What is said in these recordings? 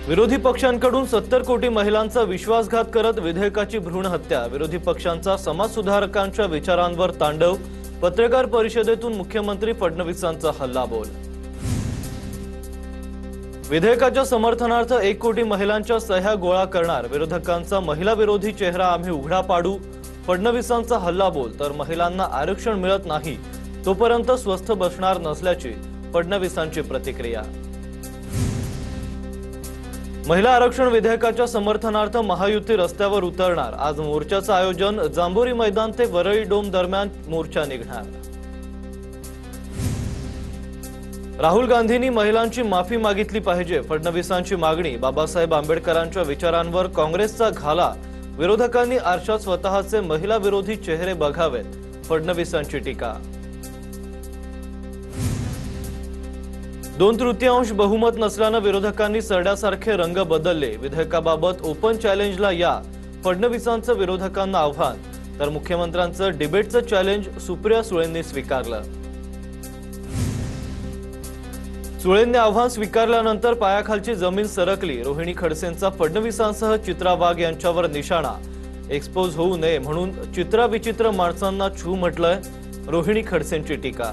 विरोधी पक्षांकडून 70 कोटी महिलांचा विश्वासघात करत विधेयकाची भ्रूण हत्या। विरोधी पक्षांचा समाज सुधारकांच्या विचारांवर तांडव। पत्रकार परिषदेतून मुख्यमंत्री फडणवीसांचा हल्लाबोल। विधेयकाच्या समर्थनार्थ 1 कोटी महिलांच्या सह्या गोळा करणार। विरोधकांचा महिला विरोधी चेहरा आम्ही उघडा पाडू। फडणवीसांचा हल्लाबोल। तर महिलांना आरक्षण मिळत नाही तोपर्यंत स्वस्थ बसणार नसल्याची फडणवीसांची प्रतिक्रिया। महिला आरक्षण विधेयकाच्या समर्थनार्थ महायुती रस्त्यावर उतरणार। आज मोर्चाचं आयोजन। जांभोरी मैदान ते वरळी डोम दरम्यान मोर्चा निघणार। राहुल गांधींनी महिलांची माफी मागितली पाहिजे, फडणवीसांची मागणी। बाबासाहेब आंबेडकरांच्या विचारांवर काँग्रेसचा घाला। विरोधकांनी आरशात स्वतःचे महिला विरोधी चेहरे बघावेत, फडणवीसांची टीका। 2/3 बहुमत नसल्याने विरोधकांनी सरड्यासारखे रंग बदलले। विधेयकाबाबत ओपन चॅलेंजला या, फडणवीसांचं विरोधकांना आव्हान। तर मुख्यमंत्र्यांचं डिबेटचं चॅलेंज सुप्रिया सुळेंनी स्वीकारलं। सुळेंनी आव्हान स्वीकारल्यानंतर पायाखालची जमीन सरकली। रोहिणी खडसेंचा फडणवीसांसह चित्रा वाघ यांच्यावर निशाणा। एक्सपोज होऊ नये म्हणून चित्रा विचित्र माणसांना छू म्हटलंय, रोहिणी खडसेंची टीका।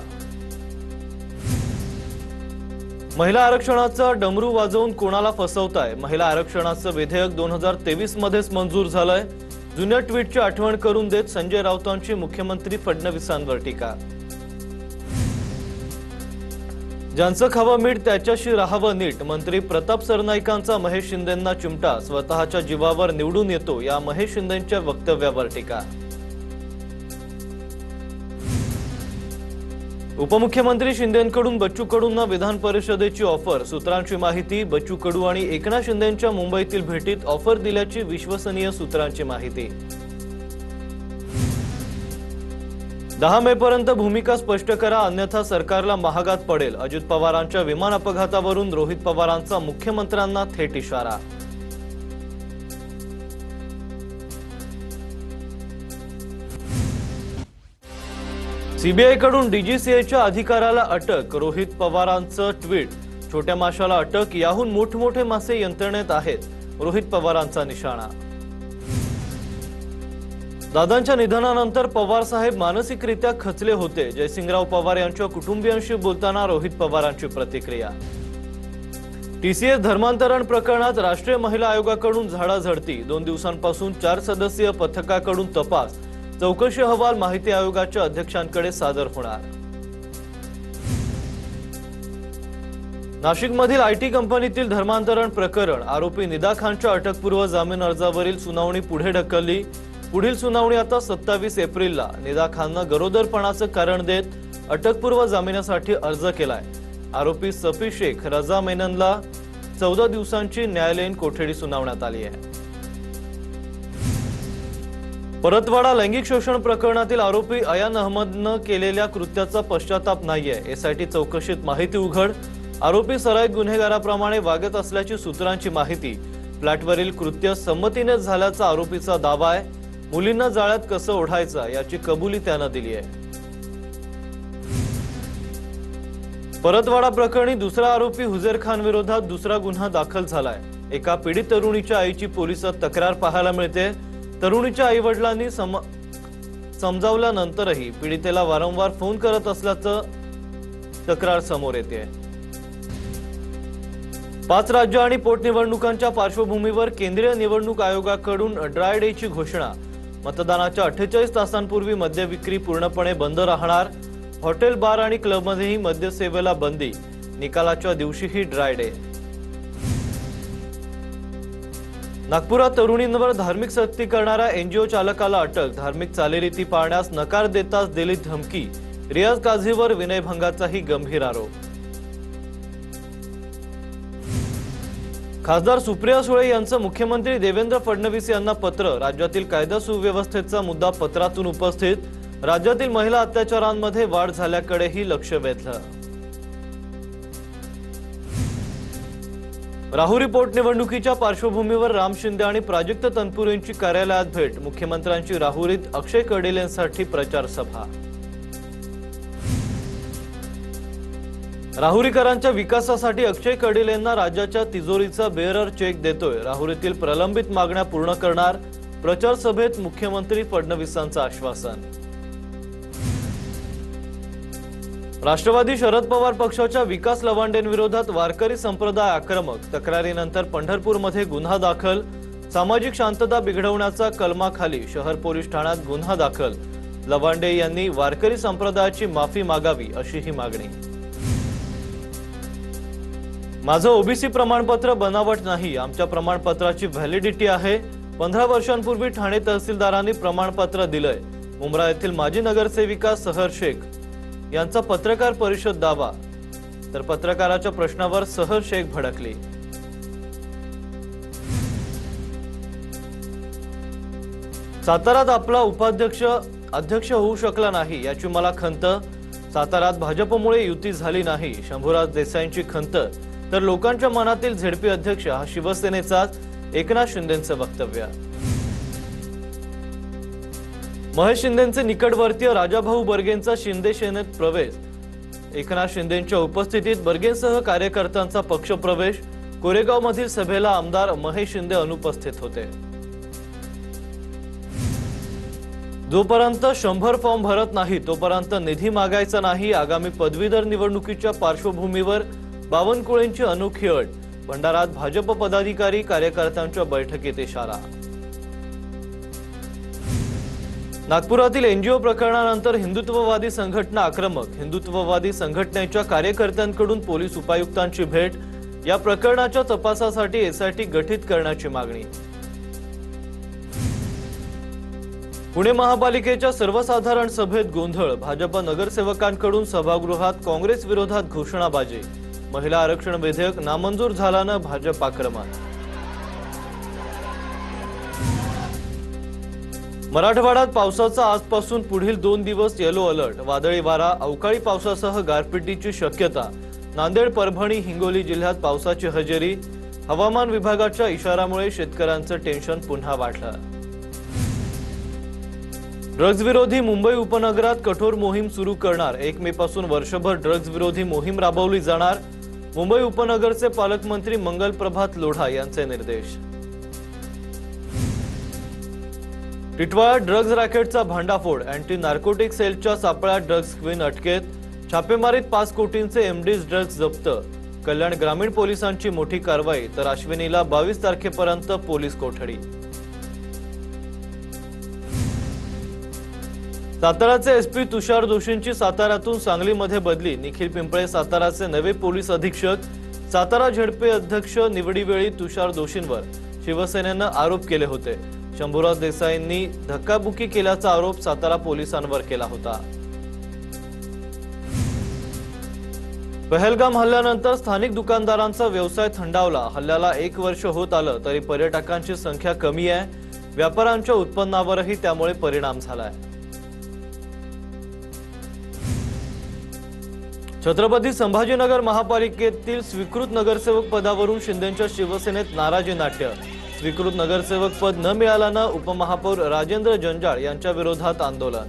महिला आरक्षणाचा डमरू वाजवून कोणाला फसवताय? महिला आरक्षणाचं विधेयक 2023 मध्येच मंजूर झालंय। जुन्या ट्विटची आठवण करून देत संजय राऊतांची मुख्यमंत्री फडणवीसांवर टीका। ज्यांचं खावं मीठ त्याच्याशी राहावं नीट। मंत्री प्रताप सरनाईकांचा महेश शिंदेंना चिमटा। स्वतःच्या जीवावर निवडून येतो या महेश शिंदेंच्या वक्तव्यावर टीका। उपमुख्यमंत्री शिंदेंकडून बच्चू कडूंना विधान परिषदेची ऑफर। सूत्रांची माहिती, बच्चू कडू आणि एकनाथ शिंदेंच्या मुंबईतील भेटीत ऑफर दिल्याची विश्वसनीय सूत्रांची माहिती। 10 मे पर्यंत भूमिका स्पष्ट करा, अन्यथा सरकारला महागात पडेल। अजित पवारांच्या विमान अपघातावरून रोहित पवारांचा मुख्यमंत्र्यांना थेट इशारा। सीबीआयकडून डीजीसीएच्या अधिकाऱ्याला अटक। रोहित पवारांचं ट्विट, छोट्या माशाला अटक, याहून मोठमोठे मासे यंत्रणेत आहेत, रोहित पवारांचा निशाणा। दादांच्या निधनानंतर पवार साहेब मानसिकरित्या खचले होते। जयसिंगराव पवार यांच्या कुटुंबियांशी बोलताना रोहित पवारांची प्रतिक्रिया। टीसीएस धर्मांतरण प्रकरणात राष्ट्रीय महिला आयोगाकडून झाडाझडती। 2 दिवसांपासून 4 सदस्यीय पथकाकडून तपास। चौकशी अहवाल माहिती आयोगाच्या अध्यक्षांकडे सादर होणार। नाशिकमधील आयटी कंपनीतील धर्मांतरण प्रकरण। आरोपी निदा खानच्या अटकपूर्व जामीन अर्जावरील सुनावणी पुढे ढकलली। पुढील सुनावणी आता 27 एप्रिलला। निदा खाननं गरोदरपणाचं कारण देत अटकपूर्व जामिनासाठी अर्ज केलाय। आरोपी सफी शेख रजा मेननला 14 दिवसांची न्यायालयीन कोठडी सुनावण्यात आली आहे। परतवाडा लैंगिक शोषण प्रकरणातील आरोपी अयान अहमदनं केलेल्या कृत्याचा पश्चाताप नाहीये। एसआयटी चौकशीत माहिती उघड। आरोपी सराईत गुन्हेगाराप्रमाणे वागत असल्याची सूत्रांची माहिती। फ्लॅटवरील कृत्य संमतीने झाल्याचा आरोपीचा दावा आहे। मुलींना जाळ्यात कसं ओढायचं याची कबुली त्यानं दिली आहे। परतवाडा प्रकरणी दुसरा आरोपी हुजेर खान विरोधात दुसरा गुन्हा दाखल झालाय। एका पीडित तरुणीच्या आईची पोलिसात तक्रार पाहायला मिळते। तरुणीच्या आईवडिलांनी समजावल्यानंतरही पीडितेला वारंवार फोन करत असल्याचं तक्रार समोर येते। 5 राज्य आणि पोटनिवडणुकांच्या पार्श्वभूमीवर केंद्रीय निवडणूक आयोगाकडून ड्राय डेची घोषणा। मतदानाच्या 48 तासांपूर्वी मद्य विक्री पूर्णपणे बंद राहणार। हॉटेल, बार आणि क्लबमध्येही मद्यसेवेला बंदी। निकालाच्या दिवशीही ड्राय डे। नागपुरात तरुणींवर धार्मिक सक्ती करणाऱ्या एनजीओ चालकाला अटक। धार्मिक चालीरीती पाळण्यास नकार देताच दिली धमकी। रियाज काझीवर विनयभंगाचाही गंभीर आरोप। खासदार सुप्रिया सुळे यांचं मुख्यमंत्री देवेंद्र फडणवीस यांना पत्र। राज्यातील कायदा सुव्यवस्थेचा मुद्दा पत्रातून उपस्थित। राज्यातील महिला अत्याचारांमध्ये वाढ झाल्याकडेही लक्ष वेधलं। राहुरी पोटनिवडणुकीच्या पार्श्वभूमीवर राम शिंदे आणि प्राजक्त तनपुरेंची कार्यालयात भेट। मुख्यमंत्र्यांची राहुरीत अक्षय कर्डिलेंसाठी प्रचार सभा। राहुरीकरांच्या विकासासाठी अक्षय कडिलेंना राज्याच्या तिजोरीचा बेअरर चेक देतोय। राहुरीतील प्रलंबित मागण्या पूर्ण करणार। प्रचार सभेत मुख्यमंत्री फडणवीसांचं आश्वासन। राष्ट्रवादी शरद पवार पक्षाच्या विकास लवांडेंविरोधात वारकरी संप्रदाय आक्रमक। तक्रारीनंतर पंढरपूरमध्ये गुन्हा दाखल। सामाजिक शांतता बिघडवण्याचा कलमाखाली शहर पोलीस ठाण्यात गुन्हा दाखल। लवांडे यांनी वारकरी संप्रदायाची माफी मागावी अशी ही मागणी। माझं ओबीसी प्रमाणपत्र बनावट नाही, आमच्या प्रमाणपत्राची व्हॅलिडिटी आहे। 15 वर्षांपूर्वी ठाणे तहसीलदारांनी प्रमाणपत्र दिलंय। मुंब्रा येथील माजी नगरसेविका सहर शेख यांचा पत्रकार परिषद दावा। तर पत्रकाराच्या प्रश्नावर सहर शेख भडकली। सातारात आपला उपाध्यक्ष अध्यक्ष होऊ शकला नाही याची मला खंत। सातारात भाजपमुळे युती झाली नाही, शंभूराज देसाईंची खंत। तर लोकांच्या मनातील झेडपी अध्यक्ष हा शिवसेनेचाच, एकनाथ शिंदेंचं वक्तव्य। महेश शिंदेंचे निकटवर्तीय राजाभाऊ बर्गेंचा शिंदे सेनेत प्रवेश। एकनाथ शिंदेंच्या उपस्थितीत बर्गेंसह कार्यकर्त्यांचा पक्षप्रवेश। कोरेगावमधील सभेला आमदार महेश शिंदे अनुपस्थित होते। जोपर्यंत 100 फॉर्म भरत नाही तोपर्यंत निधी मागायचा नाही। आगामी पदवीधर निवडणुकीच्या पार्श्वभूमीवर बावनकुळेंची अनोखी अट। भंडारात भाजप पदाधिकारी कार्यकर्त्यांच्या बैठकीत इशारा। नागपुरातील एनजीओ प्रकरणानंतर हिंदुत्ववादी संघटना आक्रमक। हिंदुत्ववादी संघटनेच्या कार्यकर्त्यांकडून पोलीस उपायुक्तांची भेट। या प्रकरणाच्या तपासासाठी एसआयटी गठीत करण्याची मागणी। पुणे महापालिकेच्या सर्वसाधारण सभेत गोंधळ। भाजप नगरसेवकांकडून सभागृहात काँग्रेस विरोधात घोषणाबाजी। महिला आरक्षण विधेयक नामंजूर झाल्यानं भाजप आक्रमक। मराठवाड्यात पावसाचा आजपासून पुढील 2 दिवस येलो अलर्ट। वादळी वारा, अवकाळी पावसासह गारपिटीची शक्यता। नांदेड, परभणी, हिंगोली जिल्ह्यात पावसाची हजेरी। हवामान विभागाच्या इशाऱ्यामुळे शेतकऱ्यांचं टेन्शन पुन्हा वाढलं। ड्रग्ज विरोधी मुंबई उपनगरात कठोर मोहीम सुरू करणार। 1 मे पासून वर्षभर ड्रग्ज विरोधी मोहीम राबवली जाणार। मुंबई उपनगरचे पालकमंत्री मंगल प्रभात लोढा यांचे निर्देश। टिटवाळ्यात ड्रग्ज रॅकेटचा भांडाफोड। अँटी नार्कोटिक सेलच्या सापळ्यात ड्रग्ज क्वीन अटकेत। छापेमारीत 5 कोटींचे एमडीज ड्रग्ज जप्त। कल्याण ग्रामीण पोलिसांची मोठी कारवाई। तर अश्विनीला 22 तारखेपर्यंत पोलीस कोठडी। साताराचे एसपी तुषार दोशींची साताऱ्यातून सांगलीमध्ये बदली। निखिल पिंपळे साताराचे नवे पोलीस अधीक्षक। सातारा झेडपी अध्यक्ष निवडीवेळी तुषार दोशींवर शिवसेनेनं आरोप केले होते। शंभूराज देसाईंनी धक्काबुक्की केल्याचा आरोप सातारा पोलिसांवर केला होता। पहलगाम हल्ल्यानंतर स्थानिक दुकानदारांचा व्यवसाय थंडावला। हल्ल्याला 1 वर्ष होत आलं तरी पर्यटकांची संख्या कमी आहे। व्यापाऱ्यांच्या उत्पन्नावरही त्यामुळे परिणाम झालाय। छत्रपती संभाजीनगर महापालिकेतील स्वीकृत नगरसेवक पदावरून शिंदेंच्या शिवसेनेत नाराजी नाट्य। स्वीकृत नगरसेवक पद न मिळाल्यानं उपमहापौर राजेंद्र जंजाळ यांच्या विरोधात आंदोलन।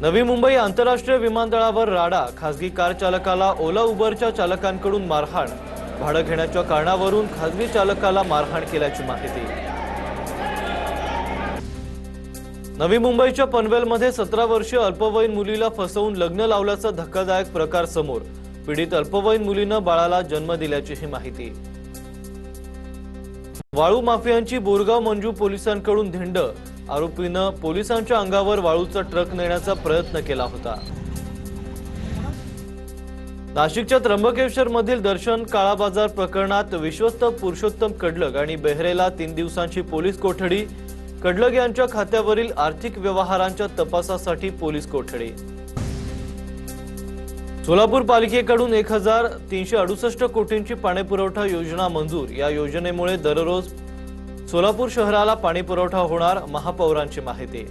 नवी मुंबई आंतरराष्ट्रीय विमानतळावर राडा। खासगी कार चालकाला ओला उबरच्या चालकांकडून मारहाण। भाडं घेण्याच्या कारणावरून खासगी चालकाला मारहाण केल्याची माहिती। नवी मुंबईच्या पनवेलमध्ये 17 वर्षीय अल्पवयीन मुलीला फसवून लग्न लावल्याचा धक्कादायक प्रकार समोर। पीडित अल्पवयीन मुलीनं बाळाला जन्म दिल्याची ही माहिती। वाळू माफियांची बोरगाव मंजू पोलिसांकडून धिंड। आरोपीनं पोलिसांच्या अंगावर वाळूचा ट्रक नेण्याचा प्रयत्न केला होता। नाशिकच्या त्र्यंबकेश्वरमधील दर्शन काळा बाजार प्रकरणात विश्वस्त पुरुषोत्तम कडलग आणि बेहरेला 3 दिवसांची पोलीस कोठडी। कडलग यांच्या खात्यावरील आर्थिक व्यवहारांच्या तपासासाठी पोलीस कोठडी। सोलापूर पालिकेकडून 1368 कोटींची पाणीपुरवठा योजना मंजूर। या योजनेमुळे दररोज सोलापूर शहराला पाणीपुरवठा होणार, महापौरांची माहिती।